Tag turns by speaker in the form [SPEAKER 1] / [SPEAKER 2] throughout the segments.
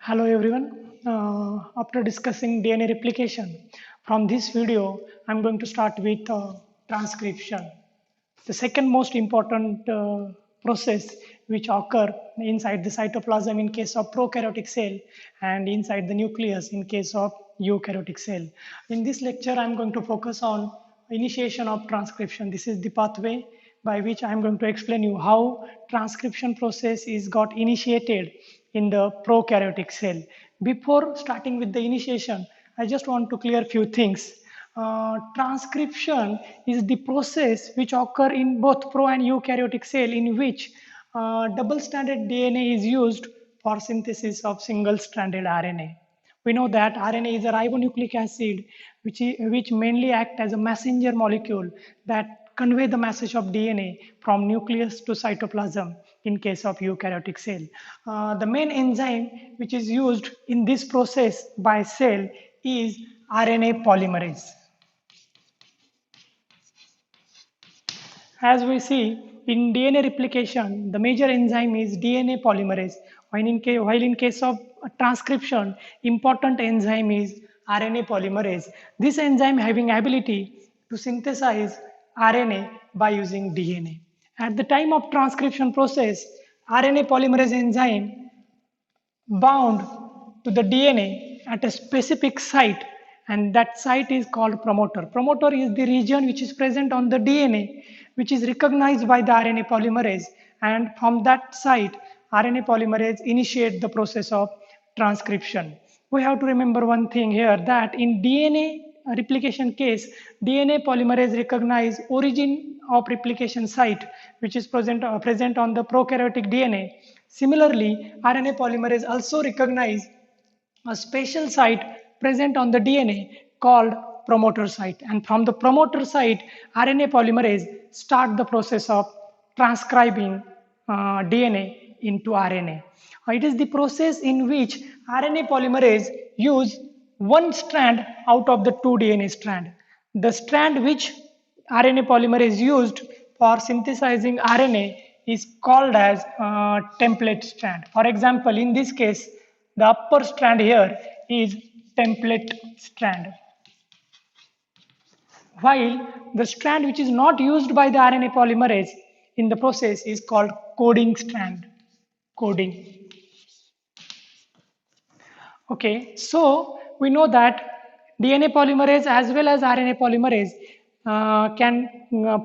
[SPEAKER 1] Hello everyone. After discussing DNA replication, from this video, I'm going to start with transcription. The second most important process which occur inside the cytoplasm in case of prokaryotic cell and inside the nucleus in case of eukaryotic cell. In this lecture, I'm going to focus on initiation of transcription. This is the pathway by which I'm going to explain you how transcription process is got initiated in the prokaryotic cell. Before starting with the initiation, I just want to clear few things. Transcription is the process which occur in both pro and eukaryotic cell in which double-stranded DNA is used for synthesis of single-stranded RNA. We know that RNA is a ribonucleic acid which mainly act as a messenger molecule that convey the message of DNA from nucleus to cytoplasm in case of eukaryotic cell. The main enzyme which is used in this process by cell is RNA polymerase. As we see in DNA replication, the major enzyme is DNA polymerase. While in case of transcription, important enzyme is RNA polymerase. This enzyme having ability to synthesize RNA by using DNA. At the time of transcription process, RNA polymerase enzyme bound to the DNA at a specific site, and that site is called promoter. Promoter is the region which is present on the DNA which is recognized by the RNA polymerase, and from that site RNA polymerase initiate the process of transcription. We have to remember one thing here, that in DNA replication case, DNA polymerase recognize origin of replication site which is present on the prokaryotic DNA. Similarly, RNA polymerase also recognize a special site present on the DNA called promoter site, and from the promoter site RNA polymerase start the process of transcribing DNA into RNA. It is the process in which RNA polymerase use one strand out of the two DNA strand. The strand which RNA polymerase used for synthesizing RNA is called as template strand. For example, in this case, the upper strand here is template strand, while the strand which is not used by the RNA polymerase in the process is called coding strand. Coding. Okay, so we know that DNA polymerase as well as RNA polymerase can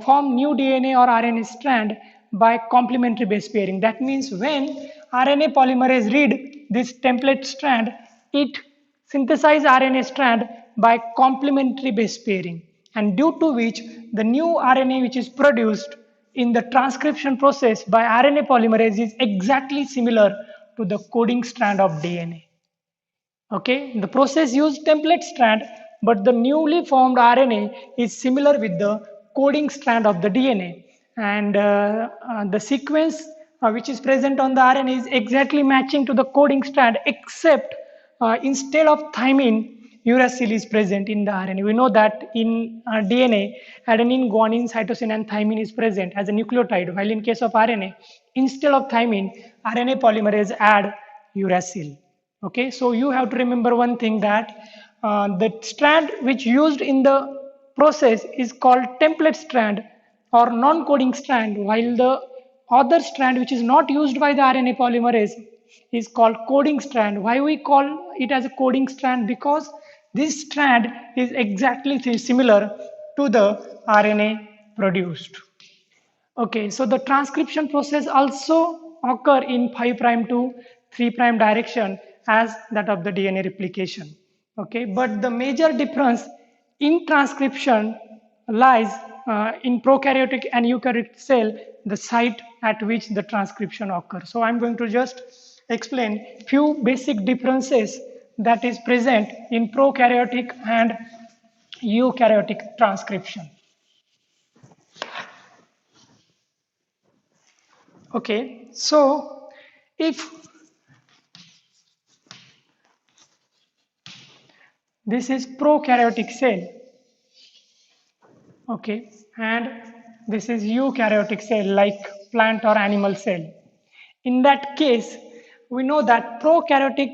[SPEAKER 1] form new DNA or RNA strand by complementary base pairing. That means when RNA polymerase read this template strand, it synthesize RNA strand by complementary base pairing, and due to which the new RNA which is produced in the transcription process by RNA polymerase is exactly similar to the coding strand of DNA. Okay, the process used template strand, but the newly formed RNA is similar with the coding strand of the DNA, and the sequence which is present on the RNA is exactly matching to the coding strand, except instead of thymine, uracil is present in the RNA. We know that in DNA, adenine, guanine, cytosine, and thymine is present as a nucleotide, while in case of RNA, instead of thymine, RNA polymerase add uracil. Okay, so you have to remember one thing, that the strand which used in the process is called template strand or non-coding strand, while the other strand which is not used by the RNA polymerase is called coding strand. Why we call it as a coding strand? Because this strand is exactly similar to the RNA produced. Okay, so the transcription process also occur in 5' to 3' direction as that of the DNA replication. Okay, but the major difference in transcription lies in prokaryotic and eukaryotic cell, the site at which the transcription occurs. So I'm going to just explain few basic differences that is present in prokaryotic and eukaryotic transcription. Okay, so if this is prokaryotic cell, okay, and this is eukaryotic cell like plant or animal cell. In that case, we know that prokaryotic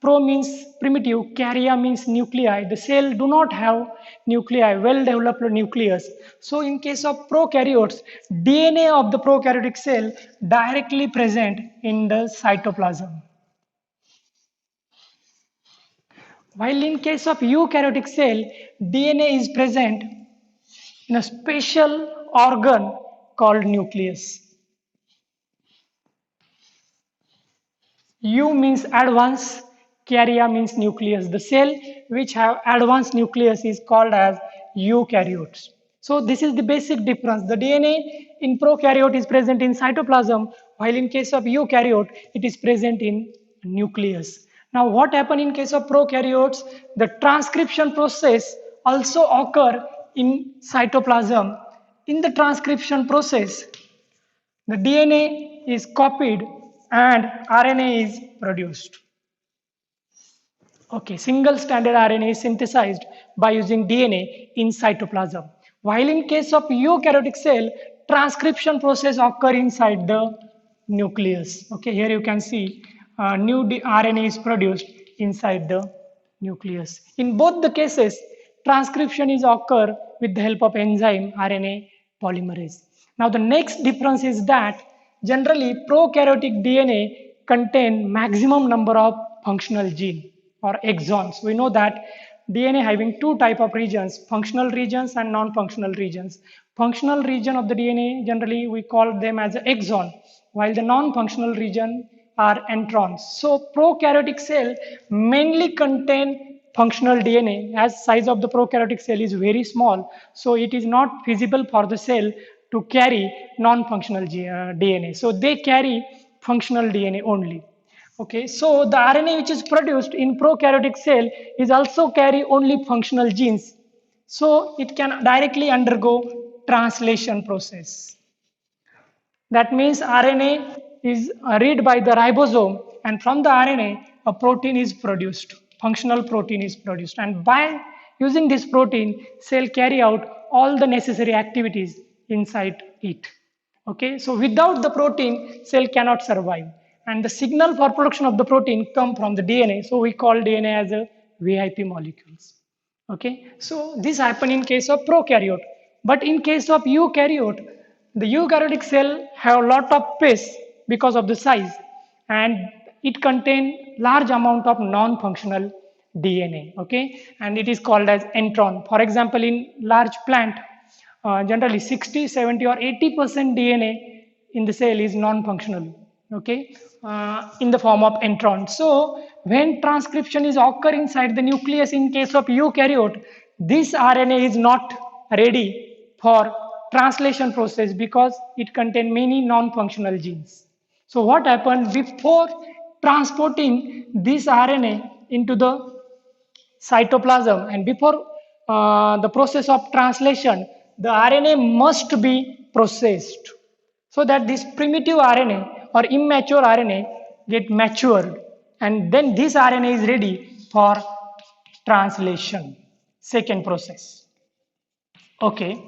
[SPEAKER 1] Pro means primitive, karya means nuclei. The cell do not have nuclei, well developed nucleus. So in case of prokaryotes, DNA of the prokaryotic cell directly present in the cytoplasm. While in case of eukaryotic cell, DNA is present in a special organ called nucleus. U means advance, karya means nucleus. The cell which have advanced nucleus is called as eukaryotes. So this is the basic difference. The DNA in prokaryote is present in cytoplasm, while in case of eukaryote, it is present in nucleus. Now what happen in case of prokaryotes? The transcription process also occur in cytoplasm. In the transcription process, the DNA is copied and RNA is produced. Okay, single stranded RNA is synthesized by using DNA in cytoplasm. While in case of eukaryotic cell, transcription process occur inside the nucleus. Okay, here you can see RNA is produced inside the nucleus. In both the cases, transcription is occur with the help of enzyme RNA polymerase. Now the next difference is that generally prokaryotic DNA contain maximum number of functional gene or exons. We know that DNA having two type of regions, functional regions and non-functional regions. Functional region of the DNA generally we call them as exon, while the non-functional region are introns. So prokaryotic cell mainly contain functional DNA, as size of the prokaryotic cell is very small, so it is not feasible for the cell to carry non-functional DNA. So they carry functional DNA only. Okay, so the RNA which is produced in prokaryotic cell is also carry only functional genes. So it can directly undergo translation process. That means RNA is read by the ribosome, and from the RNA a protein is produced, functional protein is produced, and by using this protein cell carry out all the necessary activities inside it. Okay, so without the protein cell cannot survive, and the signal for production of the protein come from the DNA, so we call DNA as a VIP molecules. Okay, so this happen in case of prokaryote, but in case of eukaryote, the eukaryotic cell have a lot of space because of the size, and it contain large amount of non-functional DNA. Okay, and it is called as intron. For example, in large plant, generally 60, 70 or 80% DNA in the cell is non-functional. Okay, in the form of intron. So when transcription is occur inside the nucleus in case of eukaryote, this RNA is not ready for translation process because it contains many non-functional genes. So what happened before transporting this RNA into the cytoplasm, and before the process of translation, the RNA must be processed so that this primitive RNA or immature RNA get matured, and then this RNA is ready for translation, second process. Okay,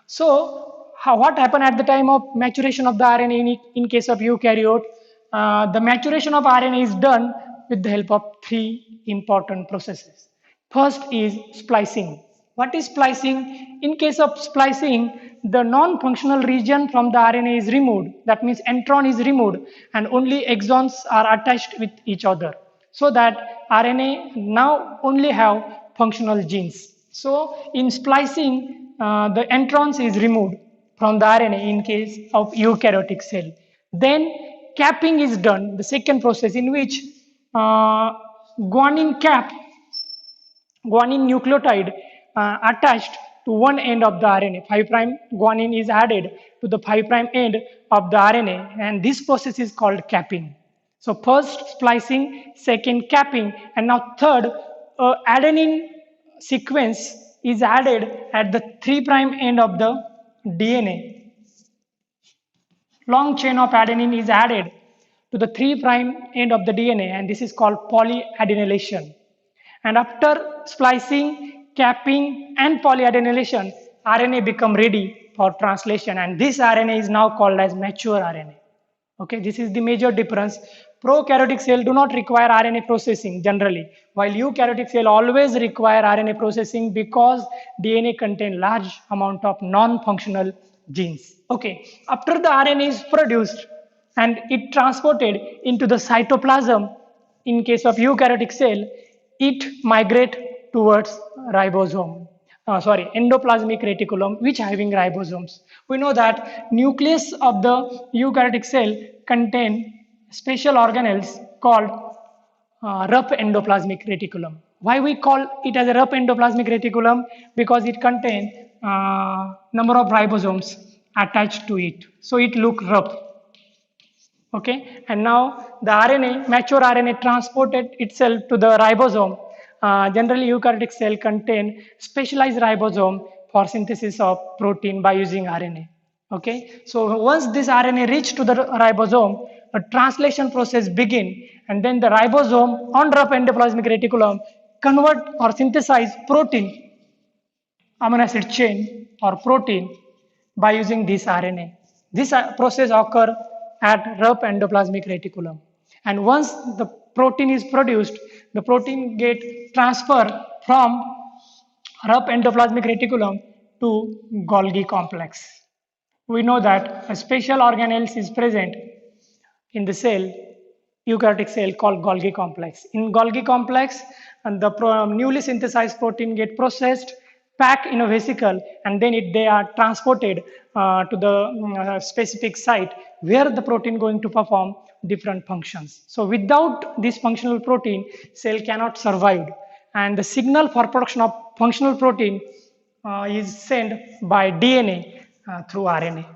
[SPEAKER 1] so what happened at the time of maturation of the RNA in case of eukaryote? The maturation of RNA is done with the help of three important processes. First is splicing. What is splicing? In case of splicing, the non-functional region from the RNA is removed. That means intron is removed and only exons are attached with each other, so that RNA now only have functional genes. So in splicing, the introns is removed from the RNA in case of eukaryotic cell. Then capping is done, the second process in which guanine nucleotide attached to one end of the RNA. 5' guanine is added to the 5' end of the RNA, and this process is called capping. So first splicing, second capping, and now third adenine sequence is added at the 3' end of the DNA. Long chain of adenine is added to the 3' end of the DNA, and this is called polyadenylation. And after splicing, capping and polyadenylation, RNA become ready for translation, and this RNA is now called as mature RNA. Okay, this is the major difference Prokaryotic cell do not require RNA processing generally, while eukaryotic cell always require RNA processing because DNA contain large amount of non-functional genes. Okay, after the RNA is produced and it transported into the cytoplasm, in case of eukaryotic cell, it migrate towards ribosome. Endoplasmic reticulum, which having ribosomes. We know that nucleus of the eukaryotic cell contain special organelles called rough endoplasmic reticulum. Why we call it as a rough endoplasmic reticulum? Because it contains number of ribosomes attached to it. So it look rough. Okay, and now the RNA, mature RNA transported itself to the ribosome. Generally, eukaryotic cell contain specialized ribosome for synthesis of protein by using RNA. Okay, so once this RNA reach to the ribosome, a translation process begin, and then the ribosome on rough endoplasmic reticulum convert or synthesize protein, amino acid chain or protein by using this RNA. This process occur at rough endoplasmic reticulum. And once the protein is produced, the protein get transferred from rough endoplasmic reticulum to Golgi complex. We know that a special organelle is present in the cell, eukaryotic cell called Golgi complex. In Golgi complex, and the newly synthesized protein get processed, packed in a vesicle, and then they are transported to the specific site where the protein going to perform different functions. So without this functional protein, cell cannot survive, and the signal for production of functional protein is sent by DNA through RNA.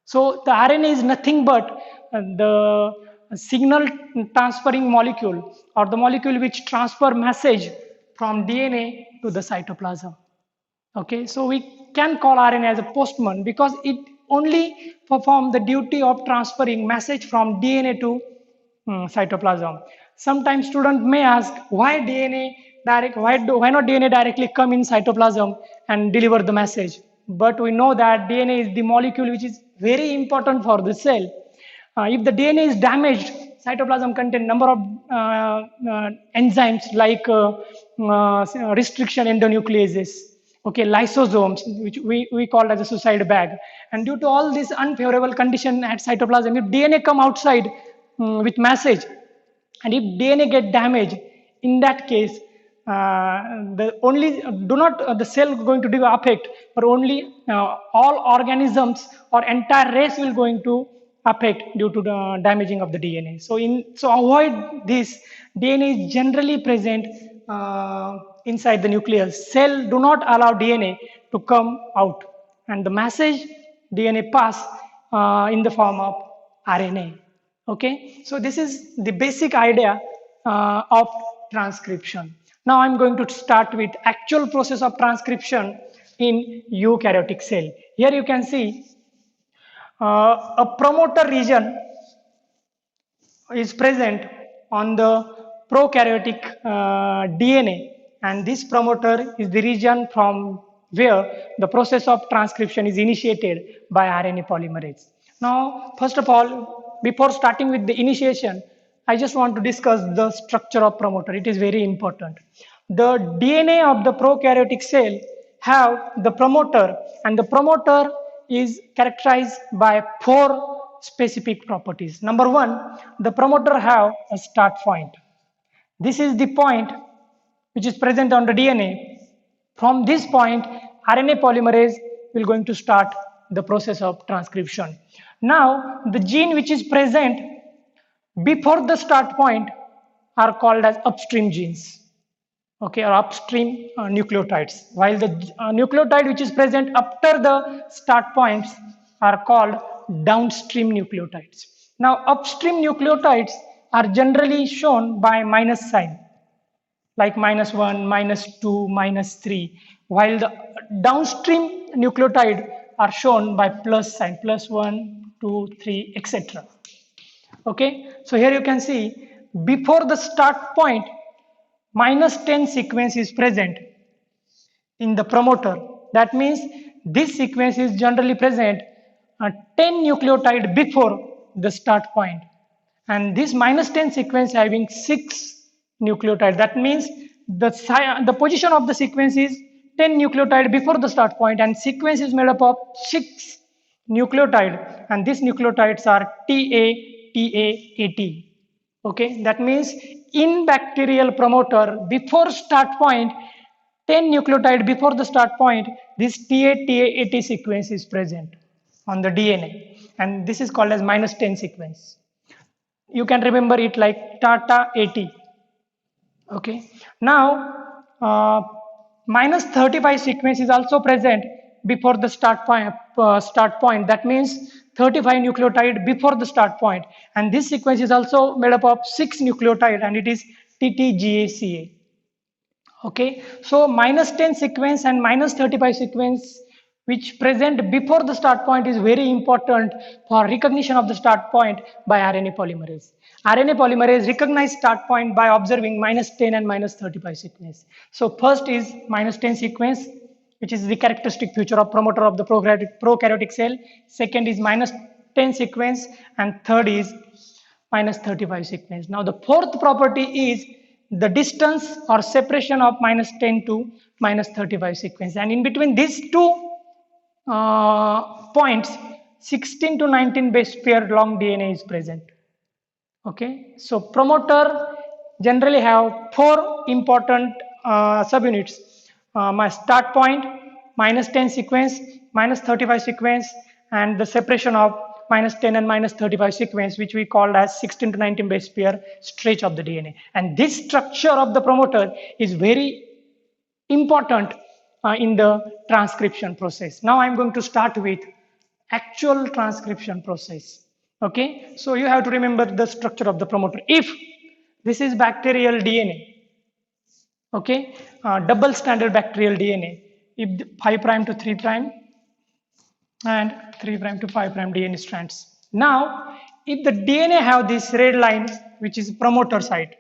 [SPEAKER 1] So the RNA is nothing but the signal transferring molecule or the molecule which transfer message from DNA to the cytoplasm. Okay, so we can call RNA as a postman because it only perform the duty of transferring message from DNA to cytoplasm. Sometimes student may ask why DNA direct, why not DNA directly come in cytoplasm and deliver the message? But we know that DNA is the molecule which is very important for the cell. If the DNA is damaged, cytoplasm contain number of enzymes like restriction endonucleases, okay, lysosomes, which we call as a suicide bag. And due to all this unfavorable condition at cytoplasm, if DNA come outside with message, and if DNA get damaged, in that case, the only do not the cell going to be affect, but only all organisms or entire race will going to affect due to the damaging of the DNA. So avoid this. DNA is generally present inside the nucleus. Cell do not allow DNA to come out, and the message DNA pass in the form of RNA. Okay, so this is the basic idea of transcription. Now I'm going to start with actual process of transcription in eukaryotic cell. Here you can see a promoter region is present on the prokaryotic DNA, and this promoter is the region from where the process of transcription is initiated by RNA polymerase. Now, first of all, before starting with the initiation, I just want to discuss the structure of promoter. It is very important. The DNA of the prokaryotic cell have the promoter, and the promoter is characterized by 4 specific properties. Number 1, the promoter have a start point. This is the point which is present on the DNA. From this point, RNA polymerase will going to start the process of transcription. Now, the gene which is present before the start point are called as upstream genes, okay, or upstream nucleotides, while the nucleotide which is present after the start points are called downstream nucleotides. Now, upstream nucleotides are generally shown by minus sign, like -1, -2, -3, while the downstream nucleotide are shown by plus sign, +1, 2, 3, etc. Okay, so here you can see before the start point, -10 sequence is present in the promoter. That means this sequence is generally present 10 nucleotide before the start point, and this minus 10 sequence having 6 nucleotide. That means the position of the sequence is 10 nucleotide before the start point, and sequence is made up of 6 nucleotide, and these nucleotides are TA, TA, AT. Okay, that means in bacterial promoter before start point, 10 nucleotide before the start point, this TA, TA, AT sequence is present on the DNA, and this is called as minus 10 sequence. You can remember it like Tata 80. Okay. Now, minus 35 sequence is also present before the start point. That means 35 nucleotide before the start point, and this sequence is also made up of 6 nucleotide, and it is TTGACA. Okay, so minus 10 sequence and minus 35 sequence which present before the start point is very important for recognition of the start point by RNA polymerase. RNA polymerase recognize start point by observing minus 10 and minus 35 sequence. So first is minus 10 sequence, which is the characteristic feature of promoter of the prokaryotic cell. Second is minus 10 sequence, and third is minus 35 sequence. Now the fourth property is the distance or separation of minus 10 to minus 35 sequence, and in between these two points 16 to 19 base pair long DNA is present. Okay, so promoter generally have 4 important subunits: my start point, minus 10 sequence, minus 35 sequence, and the separation of minus 10 and minus 35 sequence, which we called as 16 to 19 base pair stretch of the DNA. And this structure of the promoter is very important in the transcription process. Now I'm going to start with actual transcription process. Okay, so you have to remember the structure of the promoter. If this is bacterial DNA, okay, double standard bacterial DNA, if 5 prime to 3 prime and 3 prime to 5 prime DNA strands. Now, if the DNA have this red line, which is promoter site,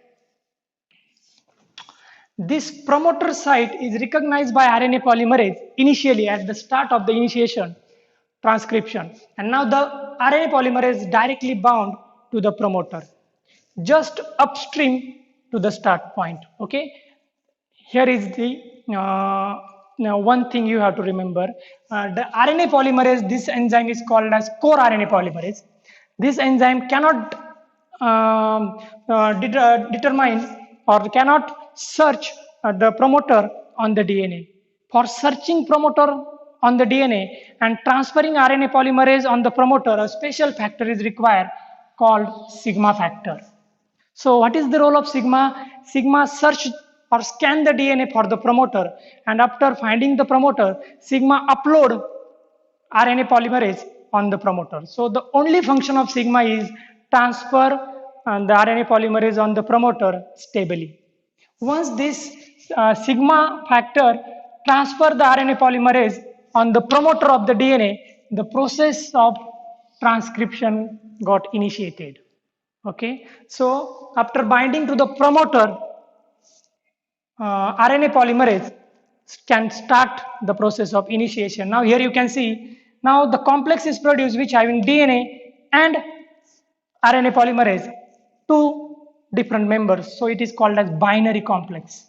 [SPEAKER 1] this promoter site is recognized by RNA polymerase initially at the start of the initiation transcription, and now the RNA polymerase is directly bound to the promoter just upstream to the start point. Okay, here is the now one thing you have to remember. The RNA polymerase, this enzyme is called as core RNA polymerase. This enzyme cannot determine or cannot search the promoter on the DNA. For searching promoter on the DNA and transferring RNA polymerase on the promoter, a special factor is required called sigma factor. So what is the role of sigma? Sigma search or scan the DNA for the promoter, and after finding the promoter, sigma upload RNA polymerase on the promoter. So the only function of sigma is transfer the RNA polymerase on the promoter stably. Once this sigma factor transfer the RNA polymerase on the promoter of the DNA, the process of transcription got initiated. Okay, so after binding to the promoter, RNA polymerase can start the process of initiation. Now here you can see, now the complex is produced which having DNA and RNA polymerase, 2 different members. So it is called as binary complex.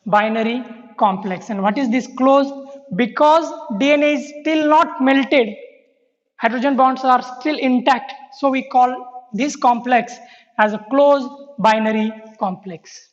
[SPEAKER 1] Binary complex. And what is this closed? Because DNA is still not melted, hydrogen bonds are still intact. So we call this complex as a closed binary complex.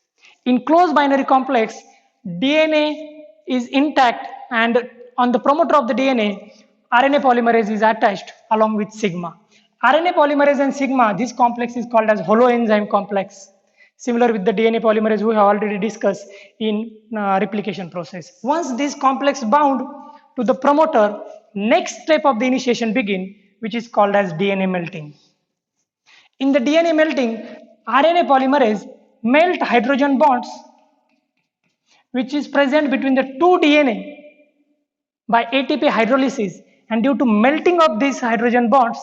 [SPEAKER 1] In closed binary complex, DNA is intact, and on the promoter of the DNA, RNA polymerase is attached along with sigma. RNA polymerase and sigma, this complex is called as holoenzyme complex. Similar with the DNA polymerase we have already discussed in replication process. Once this complex bound to the promoter, next step of the initiation begin, which is called as DNA melting. In the DNA melting, RNA polymerase melt hydrogen bonds which is present between the 2 DNA by ATP hydrolysis, and due to melting of these hydrogen bonds,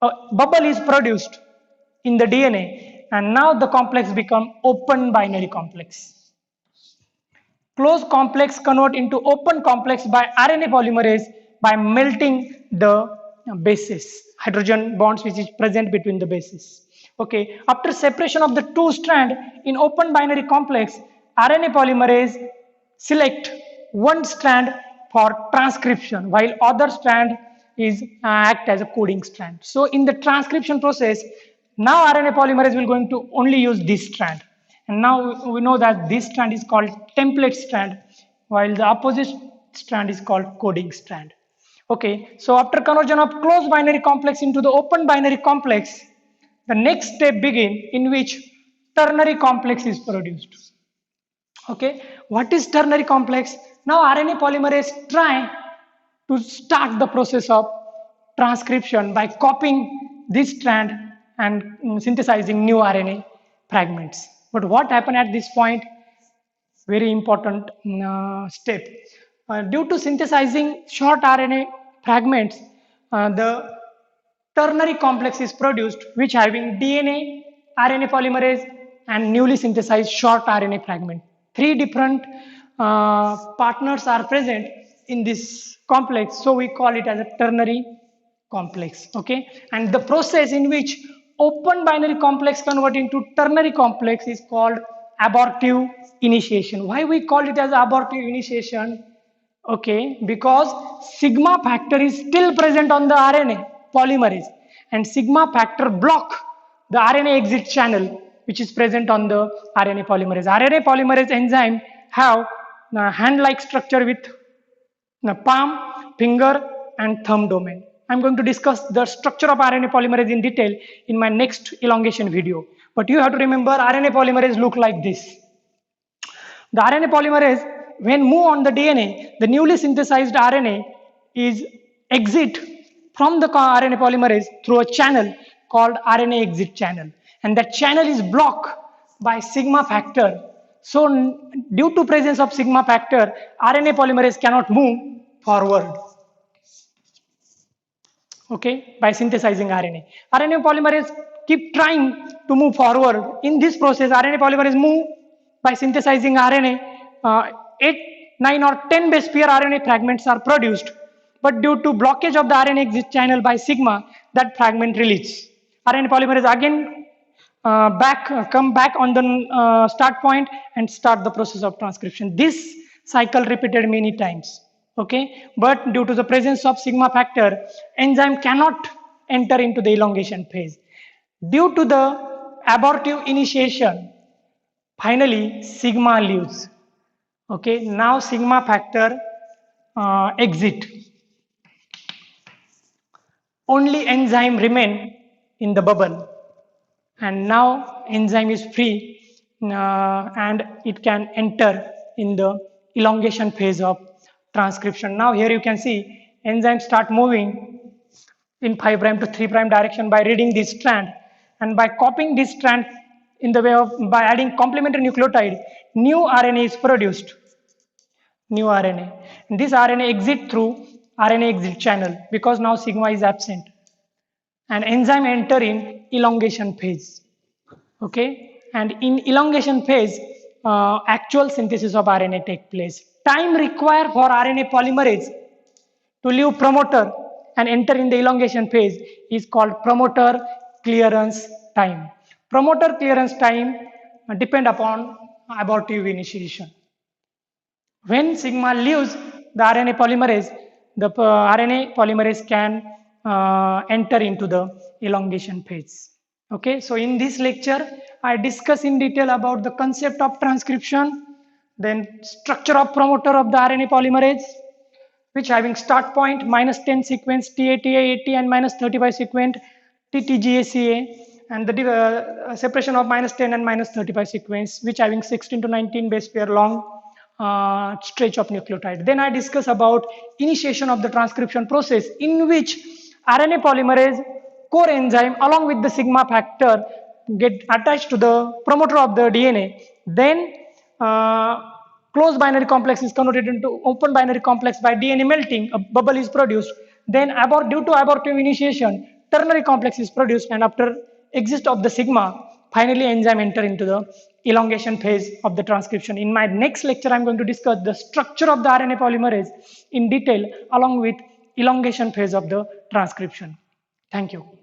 [SPEAKER 1] a bubble is produced in the DNA, and now the complex become open binary complex. Closed complex convert into open complex by RNA polymerase by melting the bases, hydrogen bonds which is present between the bases. Okay, after separation of the two strand in open binary complex, RNA polymerase select one strand for transcription while other strand is act as a coding strand. So in the transcription process, now RNA polymerase will going to only use this strand. And now we know that this strand is called template strand while the opposite strand is called coding strand. Okay, so after conversion of closed binary complex into the open binary complex, the next step begin in which ternary complex is produced. Okay, what is ternary complex? Now RNA polymerase try to start the process of transcription by copying this strand and synthesizing new RNA fragments. But what happened at this point? Very important step. Due to synthesizing short RNA fragments, the ternary complex is produced which having DNA, RNA polymerase and newly synthesized short RNA fragment. Three different partners are present in this complex, so we call it as a ternary complex. Okay, and the process in which open binary complex convert into ternary complex is called abortive initiation. Why we call it as abortive initiation? Okay, because sigma factor is still present on the RNA polymerase and sigma factor block the RNA exit channel which is present on the RNA polymerase. RNA polymerase enzyme have hand-like structure with palm, finger and thumb domain. I'm going to discuss the structure of RNA polymerase in detail in my next elongation video. But you have to remember RNA polymerase look like this. The RNA polymerase, when move on the DNA, the newly synthesized RNA is exit from the RNA polymerase through a channel called RNA exit channel. And that channel is blocked by sigma factor. So due to presence of sigma factor, RNA polymerase cannot move forward. Okay, by synthesizing RNA. RNA polymerase keep trying to move forward. In this process, RNA polymerase move by synthesizing RNA. 8, 9 or 10 base pair RNA fragments are produced. But due to blockage of the RNA exit channel by sigma, that fragment release. RNA polymerase again come back on the start point and start the process of transcription. This cycle repeated many times. Okay, but due to the presence of sigma factor, enzyme cannot enter into the elongation phase. Due to the abortive initiation, finally sigma leaves. Okay, now sigma factor exit. Only enzyme remain in the bubble, and now enzyme is free and it can enter in the elongation phase of transcription. Now here you can see enzyme start moving in 5' to 3' direction by reading this strand, and by copying this strand in the way of by adding complementary nucleotide, new RNA is produced. New RNA. And this RNA exit through RNA exit channel because now sigma is absent. And enzyme enter in elongation phase. Okay, and in elongation phase, actual synthesis of RNA take place. Time required for RNA polymerase to leave promoter and enter in the elongation phase is called promoter clearance time. Promoter clearance time depend upon abortive initiation. When sigma leaves the RNA polymerase, the RNA polymerase can enter into the elongation phase. Okay, so in this lecture, I discuss in detail about the concept of transcription, then structure of promoter of the RNA polymerase, which having start point -10 sequence TATA80 and -35 sequence TTGACA, and the separation of -10 and -35 sequence, which having 16 to 19 base pair long stretch of nucleotide. Then I discuss about initiation of the transcription process in which RNA polymerase core enzyme along with the sigma factor get attached to the promoter of the DNA. Then closed binary complex is converted into open binary complex by DNA melting, a bubble is produced. Then due to abortive initiation, ternary complex is produced, and after exit of the sigma, finally enzyme enter into the elongation phase of the transcription. In my next lecture, I am going to discuss the structure of the RNA polymerase in detail along with elongation phase of the transcription. Thank you.